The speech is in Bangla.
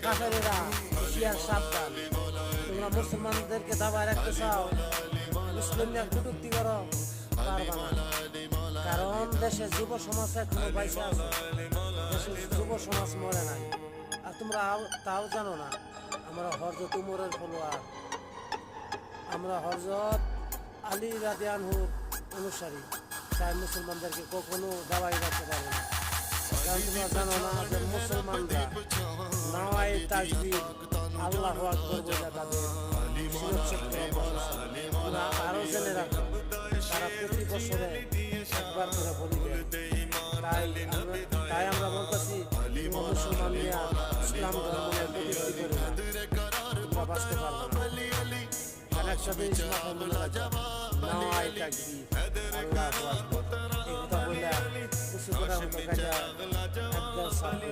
কাফেরেরা হুঁশিয়ার সাবধান, তোমরা মুসলমানদেরকে দাবায় রাখতে চাও, মুসলিমরা কটূক্তি করো, পারবা না। কারণ দেশের যুব সমাজ এখনো বাইসে আছে, দেশের যুব সমাজ মরে নাই। আর তোমরা তাও জানো না আমরা হযরত উমরের ফলোয়ার, আমরা হযরত আলী রাদিয়াল্লাহু অনুসারী, তাই মুসলমানদেরকে কখনো দাবাই রাখতে পারবে না। কারণ তোমরা জানো না যে মুসলমানরা নাওয়ায়ে তাকবীর আল্লাহু আকবার বলে তাদের শিরশ্ছেদ করে বসেছে। তোমরা আরও জেনে রাখো তারা প্রতি বছরে একবার করে বলি দেয়। তাই আমরা বলতেছি মুসলমান নিয়ে ইসলাম ধর্মের কটূক্তি করে না, তোমরা বাঁচতে পারবে না। আর একসাথে ইসলাম মনে রাখো, নাওয়ায়ে তাকবীর আল্লাহু আকবার, এই কথা বলে কিছু করা হতো কাজা একদম